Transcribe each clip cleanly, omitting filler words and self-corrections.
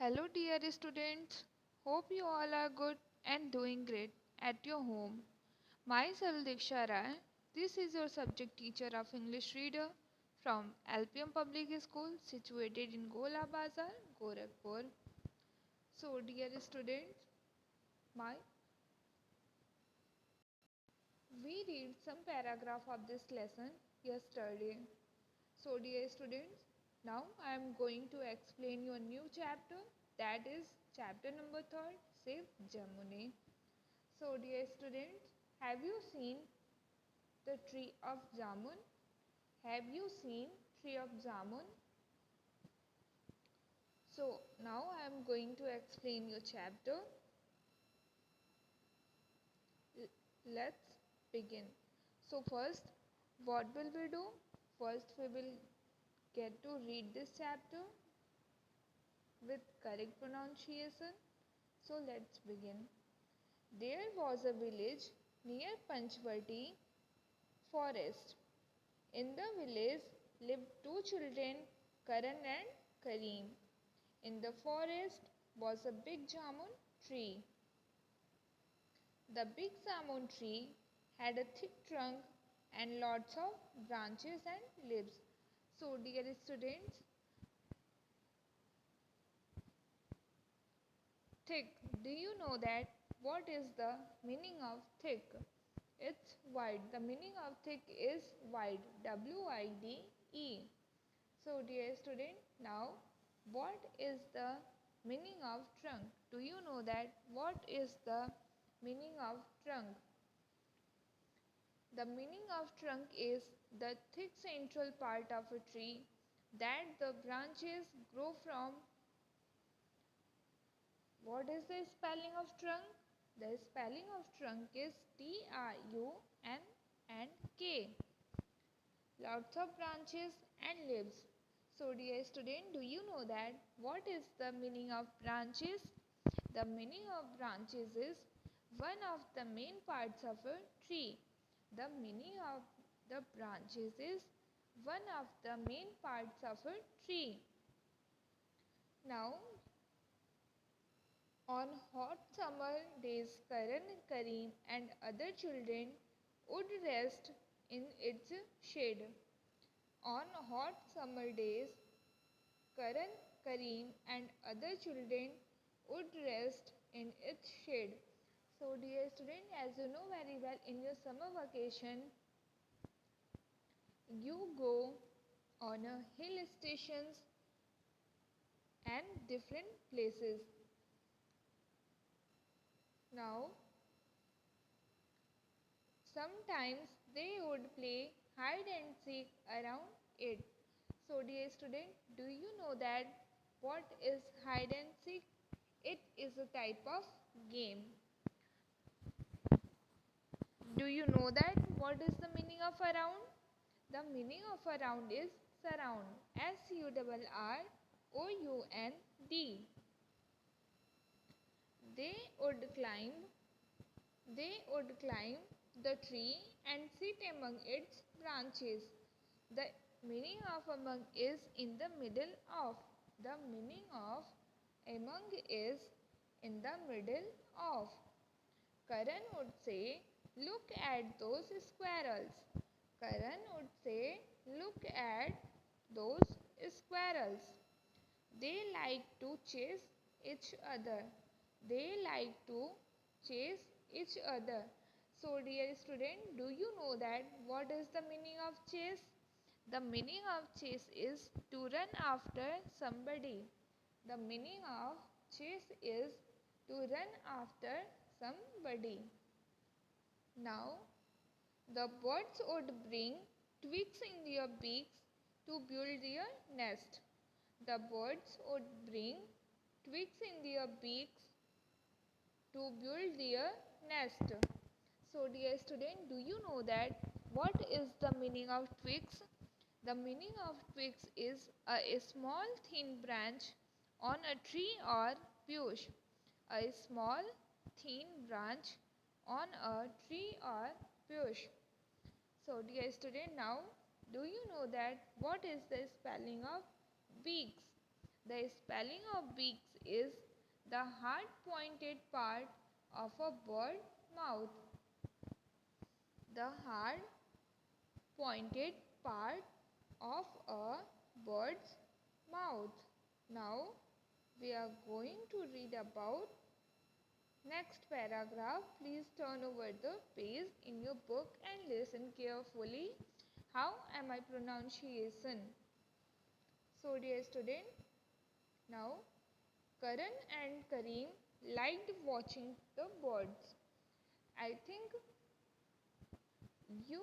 Hello, dear students. Hope you all are good and doing great at your home. Myself, Diksha Rai. This is your subject teacher of English reader from LPM Public School situated in Gola Bazar, Gorakhpur. So, dear students, my we read some paragraph of this lesson yesterday. So, dear students, now I am going to explain you a new chapter, that is chapter number 3, Save Jamuni. So, dear students, have you seen the tree of Jamun? Have you seen tree of Jamun? So, now I am going to explain your chapter. Let's begin. So, first, what will we do? First, we will get to read this chapter with correct pronunciation. So, let's begin. There was a village near Panchvati forest. In the village lived two children, Karan and Kareem. In the forest was a big jamun tree. The big jamun tree had a thick trunk and lots of branches and leaves. So, dear students, thick. Do you know that what is the meaning of thick? It's wide. The meaning of thick is wide. W-I-D-E. So, dear student, now what is the meaning of trunk? Do you know that what is the meaning of trunk? The meaning of trunk is the thick central part of a tree that the branches grow from. What is the spelling of trunk? The spelling of trunk is T-R-U-N and K. Lots of branches and leaves. So, dear student, do you know that what is the meaning of branches? The meaning of branches is one of the main parts of a tree. The meaning of the branches is one of the main parts of a tree. Now, on hot summer days, Karan, Kareem and other children would rest in its shade. On hot summer days, Karan, Kareem and other children would rest in its shade. So, dear student, as you know very well, in your summer vacation, you go on a hill stations and different places. Now, sometimes they would play hide and seek around it. So, dear student, do you know that what is hide and seek? It is a type of game. Do you know that what is the meaning of around? The meaning of around is surround. S-U-R-R-O-U-N-D. They would climb. They would climb the tree and sit among its branches. The meaning of among is in the middle of. The meaning of among is in the middle of. Karan would say, look at those squirrels. Karan would say, look at those squirrels. They like to chase each other. They like to chase each other. So, dear student, do you know that what is the meaning of chase? The meaning of chase is to run after somebody. The meaning of chase is to run after somebody. Now, the birds would bring twigs in their beaks to build their nest. The birds would bring twigs in their beaks to build their nest. So, dear student, do you know that what is the meaning of twigs? The meaning of twigs is a small thin branch on a tree or bush. A small thin branch on a tree or bush. So, dear student, now do you know that what is the spelling of beaks? The spelling of beaks is the hard pointed part of a bird mouth. The hard pointed part of a bird's mouth. Now we are going to read about next paragraph. Please turn over the page in your book and listen carefully. How am I pronunciation? So dear student, now Karan and Kareem liked watching the birds. I think you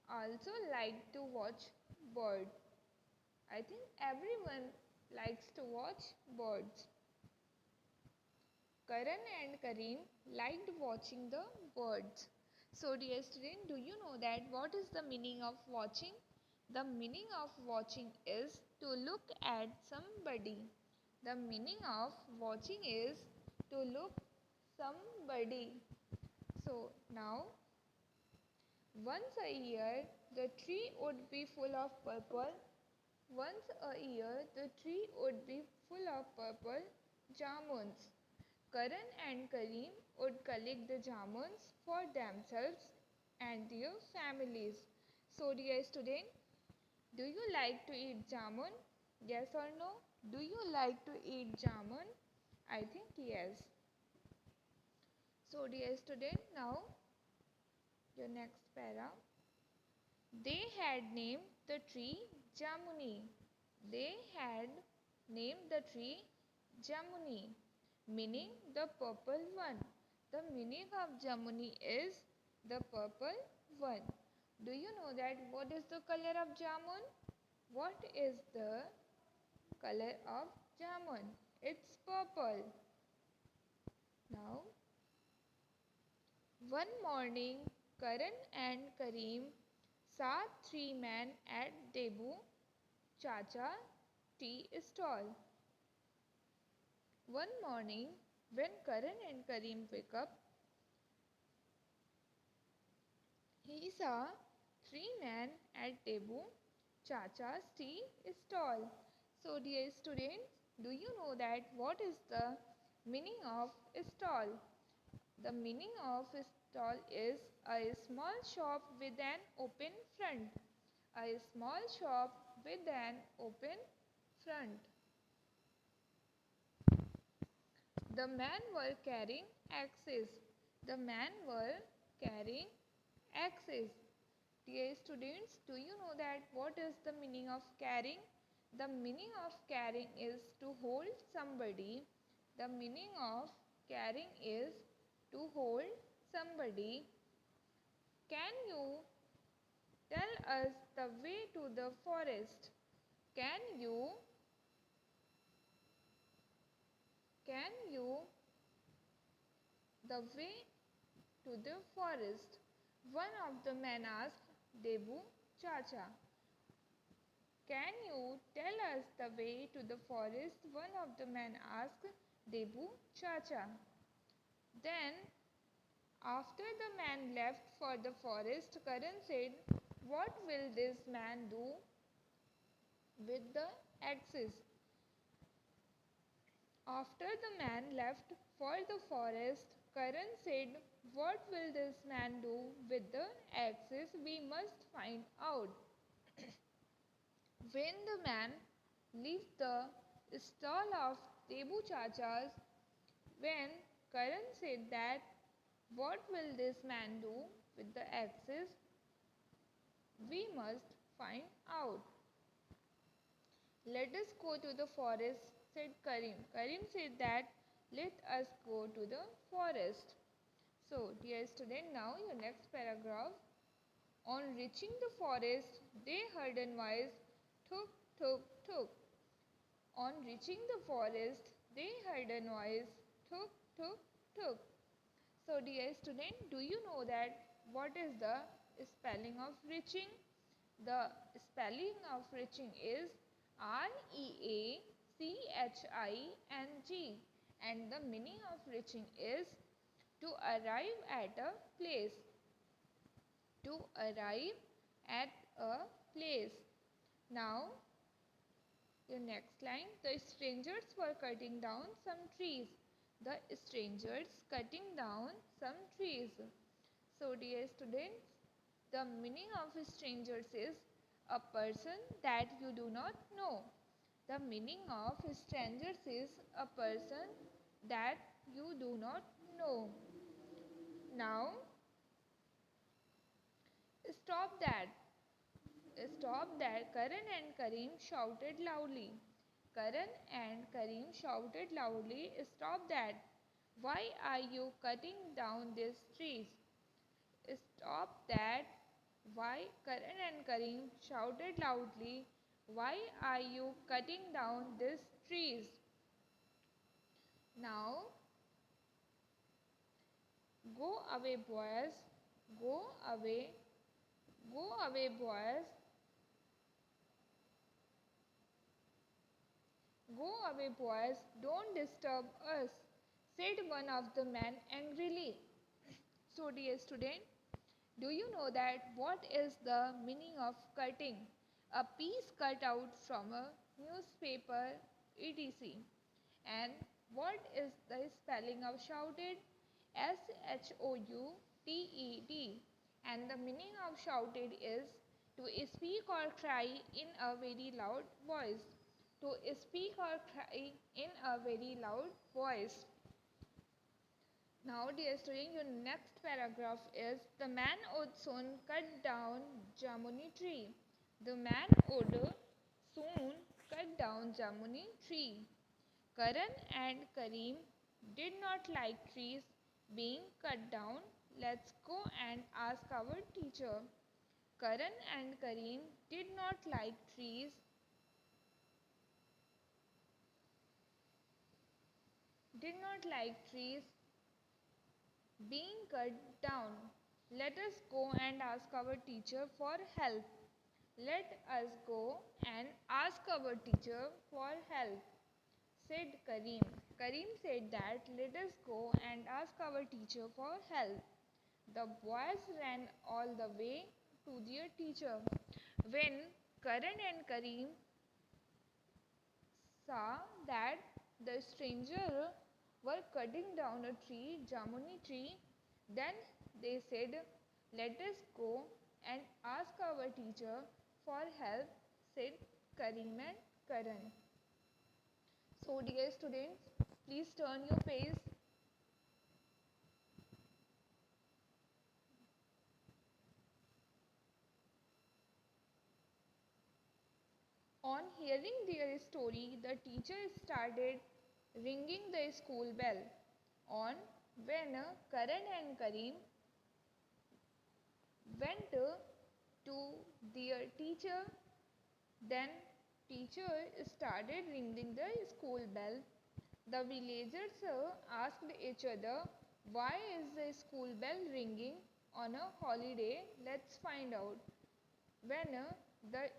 also like to watch birds. I think everyone likes to watch birds. Karan and Kareem liked watching the birds. So dear student, do you know that what is the meaning of watching? The meaning of watching is to look at somebody. The meaning of watching is to look somebody. So now, once a year the tree would be full of purple. Once a year the tree would be full of purple jamuns. Karan and Kareem would collect the jamuns for themselves and their families. So dear student, do you like to eat jamun? Yes or no? Do you like to eat jamun? I think yes. So dear student, now your next para. They had named the tree Jamuni. They had named the tree Jamuni, meaning the purple one. The meaning of Jamuni is the purple one. Do you know that what is the color of jamun? What is the color of jamun? It's purple. Now, one morning, Karan and Kareem saw three men at Debu Chacha tea stall. One morning, when Karan and Kareem wake up, he saw three men at Debu Chacha's tea stall. So dear students, do you know that what is the meaning of stall? The meaning of stall is a small shop with an open front. A small shop with an open front. The men were carrying axes. The men were carrying axes. Dear students, do you know that what is the meaning of carrying? The meaning of carrying is to hold somebody. The meaning of carrying is to hold somebody. Can you tell us the way to the forest? Can you the way to the forest? One of the men asked Debu Chacha. Can you tell us the way to the forest? One of the men asked Debu Chacha. Then, after the man left for the forest, Karan said, "What will this man do with the axes?" After the man left for the forest, Karan said, "What will this man do with the axes? We must find out." When the man left the stall of Debu Chacha's, when Karan said that, "What will this man do with the axes? We must find out." "Let us go to the forest," said Karim. Karim said that, "Let us go to the forest." So, dear student, now your next paragraph. On reaching the forest, they heard a noise, thuk, thuk, thuk. On reaching the forest, they heard a noise, thuk, thuk, thuk. So, dear student, do you know that what is the spelling of reaching? The spelling of reaching is REACHING, and the meaning of reaching is to arrive at a place. To arrive at a place. Now, Your next line, the strangers were cutting down some trees. The strangers cutting down some trees. So dear students, the meaning of strangers is a person that you do not know. The meaning of strangers is a person that you do not know. Now, stop that. Stop that. Karan and Karim shouted loudly. Karan and Karim shouted loudly, stop that. Why are you cutting down these trees? Stop that. Why? Karan and Karim shouted loudly, why are you cutting down these trees? Now, go away, boys. Go away. Go away, boys. Go away, boys. Don't disturb us, said one of the men angrily. So, dear student, do you know that what is the meaning of cutting? A piece cut out from a newspaper, etc. And what is the spelling of shouted? shouted. And the meaning of shouted is to speak or cry in a very loud voice. To speak or cry in a very loud voice. Now, dear student, your next paragraph is the man would soon cut down Jamuni tree. The man would soon cut down Jamuni tree. Karan and Karim did not like trees being cut down. Let's go and ask our teacher. Karan and Karim did not like trees being cut down. Let us go and ask our teacher for help. Let us go and ask our teacher for help, said Karim. Karim said that let us go and ask our teacher for help. The boys ran all the way to their teacher. When Karan and Karim saw that the stranger were cutting down a tree, Jamuni tree, then they said, let us go and ask our teacher for help, said Karim and Karan. So dear students, please turn your page. On hearing their story, the teacher started ringing the school bell. On when Karan and Karim went to their teacher, then teacher started ringing the school bell. The villagers asked each other, why is the school bell ringing on a holiday? Let's find out. When the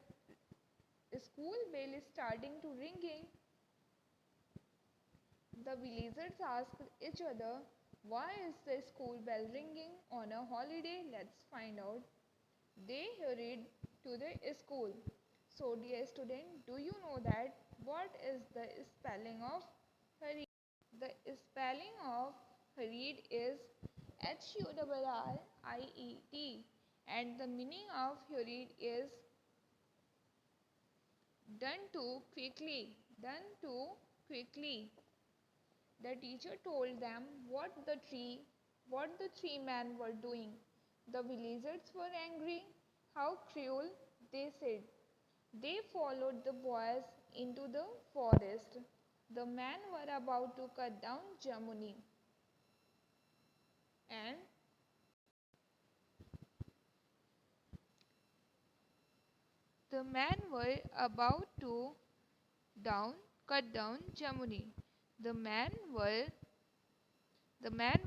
school bell is starting to ringing, the villagers asked each other, why is the school bell ringing on a holiday? Let's find out. They hurried to the school. So dear student, do you know that what is the spelling of hurried? The spelling of hurried is HURRIED, and the meaning of hurried is done too quickly. Done too quickly. The teacher told them what the three men were doing. The villagers were angry. How cruel, they said. They followed the boys into the forest. The men were about to cut down Jamuni. And the men were about to cut down Jamuni. The men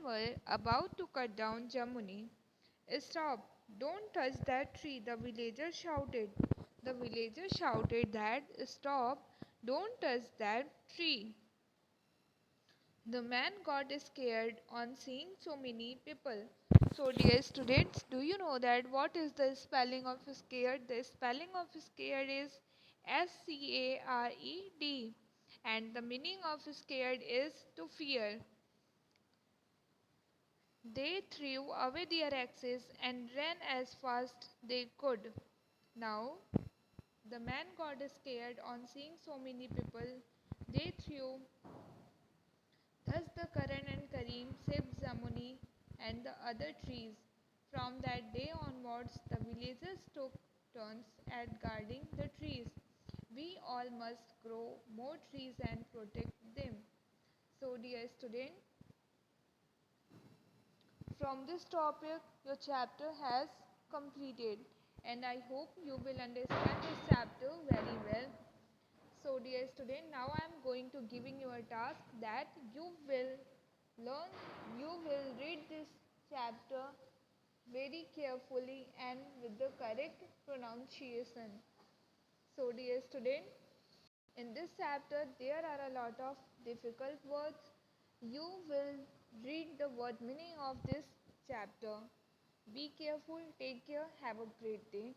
were about to cut down Jamuni. Stop! Don't touch that tree, the villager shouted. The villager shouted that, stop! Don't touch that tree. The man got scared on seeing so many people. So dear students, do you know that what is the spelling of scared? The spelling of scared is scared, and the meaning of scared is to fear. They threw away their axes and ran as fast they could. Now the man got scared on seeing so many people. They threw. Thus the Karan and Karim saved Jamuni and the other trees. From that day onwards, the villagers took turns at guarding the trees. We all must grow more trees and protect them. So, dear student, from this topic, your chapter has completed, and I hope you will understand this chapter very well. So, dear student, now I am going to giving you a task that you will learn, you will read this chapter very carefully and with the correct pronunciation. So, dear student, in this chapter there are a lot of difficult words. You will read the word meaning of this chapter. Be careful, take care, have a great day.